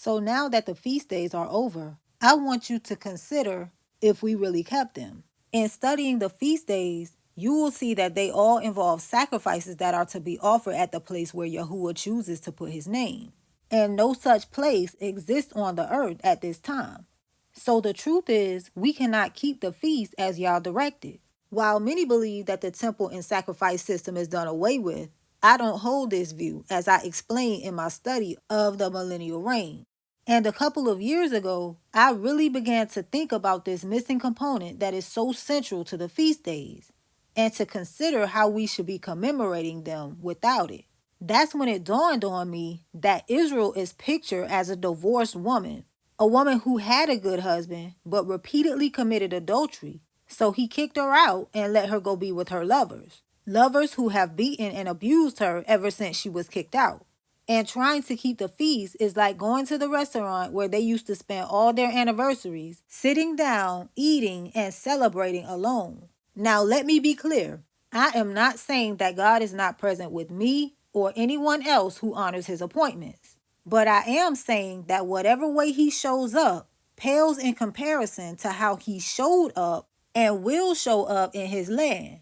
So now that the feast days are over, I want you to consider if we really kept them. In studying the feast days, you will see that they all involve sacrifices that are to be offered at the place where Yahuwah chooses to put his name. And no such place exists on the earth at this time. So the truth is, we cannot keep the feast as Yah directed. While many believe that the temple and sacrifice system is done away with, I don't hold this view, as I explained in my study of the millennial reign. And a couple of years ago, I really began to think about this missing component that is so central to the feast days, and to consider how we should be commemorating them without it. That's when it dawned on me that Israel is pictured as a divorced woman, a woman who had a good husband but repeatedly committed adultery, so he kicked her out and let her go be with her lovers. Lovers who have beaten and abused her ever since she was kicked out. And trying to keep the feast is like going to the restaurant where they used to spend all their anniversaries sitting down, eating, and celebrating alone. Now let me be clear. I am not saying that God is not present with me or anyone else who honors his appointments. But I am saying that whatever way he shows up pales in comparison to how he showed up and will show up in his land.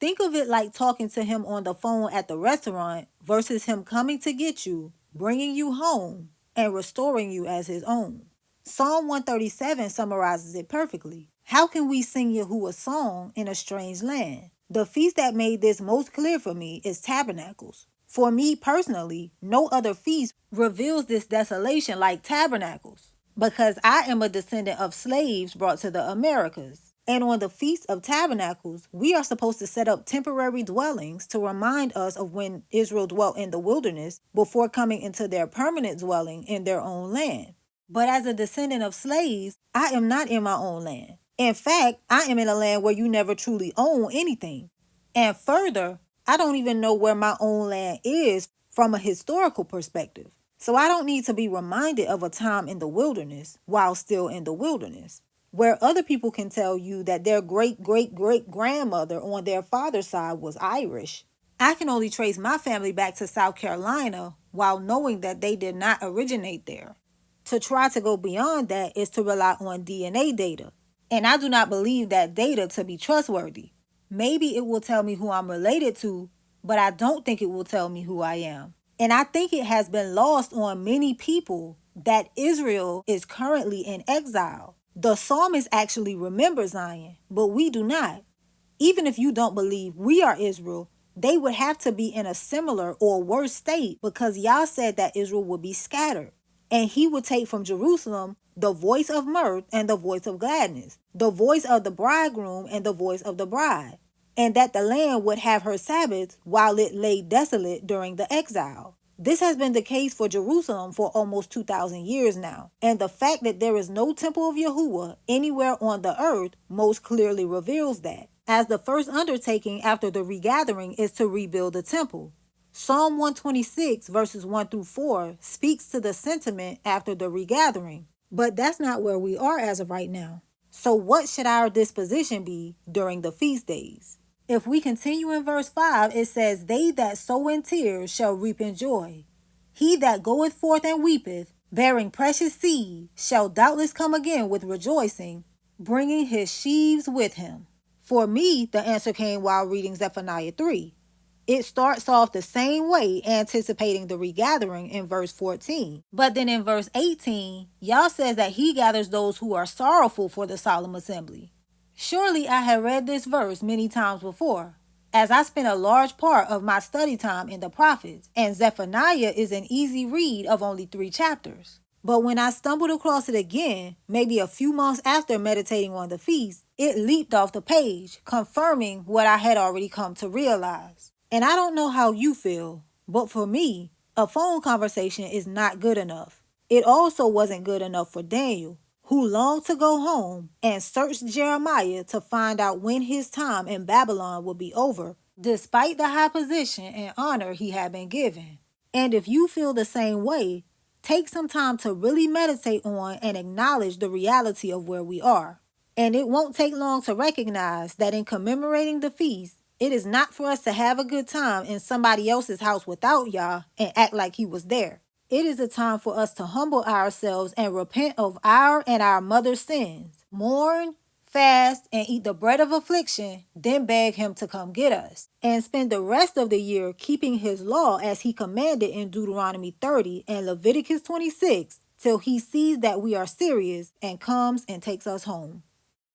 Think of it like talking to him on the phone at the restaurant versus him coming to get you, bringing you home, and restoring you as his own. Psalm 137 summarizes it perfectly. How can we sing Yahuwah's song in a strange land? The feast that made this most clear for me is Tabernacles. For me personally, no other feast reveals this desolation like Tabernacles, because I am a descendant of slaves brought to the Americas. And on the Feast of Tabernacles, we are supposed to set up temporary dwellings to remind us of when Israel dwelt in the wilderness before coming into their permanent dwelling in their own land. But as a descendant of slaves, I am not in my own land. In fact, I am in a land where you never truly own anything. And further, I don't even know where my own land is from a historical perspective. So I don't need to be reminded of a time in the wilderness while still in the wilderness, where other people can tell you that their great-great-great-grandmother on their father's side was Irish. I can only trace my family back to South Carolina while knowing that they did not originate there. To try to go beyond that is to rely on DNA data, and I do not believe that data to be trustworthy. Maybe it will tell me who I'm related to, but I don't think it will tell me who I am. And I think it has been lost on many people that Israel is currently in exile. The psalmist actually remembers Zion, but we do not. Even if you don't believe we are Israel, they would have to be in a similar or worse state, because Yah said that Israel would be scattered. And he would take from Jerusalem the voice of mirth and the voice of gladness, the voice of the bridegroom and the voice of the bride, and that the land would have her Sabbaths while it lay desolate during the exile. This has been the case for Jerusalem for almost 2,000 years now, and the fact that there is no temple of Yahuwah anywhere on the earth most clearly reveals that, as the first undertaking after the regathering is to rebuild the temple. Psalm 126 verses 1 through 4 speaks to the sentiment after the regathering, but that's not where we are as of right now. So what should our disposition be during the feast days? If we continue in verse 5, it says, "They that sow in tears shall reap in joy. He that goeth forth and weepeth, bearing precious seed, shall doubtless come again with rejoicing, bringing his sheaves with him." For me, the answer came while reading Zephaniah 3. It starts off the same way, anticipating the regathering in verse 14. But then in verse 18, Yah says that he gathers those who are sorrowful for the solemn assembly. Surely I have read this verse many times before, as I spent a large part of my study time in the prophets, and Zephaniah is an easy read of only 3 chapters. But when I stumbled across it again, maybe a few months after meditating on the feast, it leaped off the page, confirming what I had already come to realize. And I don't know how you feel, but for me, a phone conversation is not good enough. It also wasn't good enough for Daniel, who longed to go home and searched Jeremiah to find out when his time in Babylon would be over, despite the high position and honor he had been given. And if you feel the same way, take some time to really meditate on and acknowledge the reality of where we are. And it won't take long to recognize that in commemorating the feast, it is not for us to have a good time in somebody else's house without Yah and act like he was there. It is a time for us to humble ourselves and repent of our and our mother's sins. Mourn, fast, and eat the bread of affliction, then beg him to come get us. And spend the rest of the year keeping his law as he commanded in Deuteronomy 30 and Leviticus 26 till he sees that we are serious and comes and takes us home.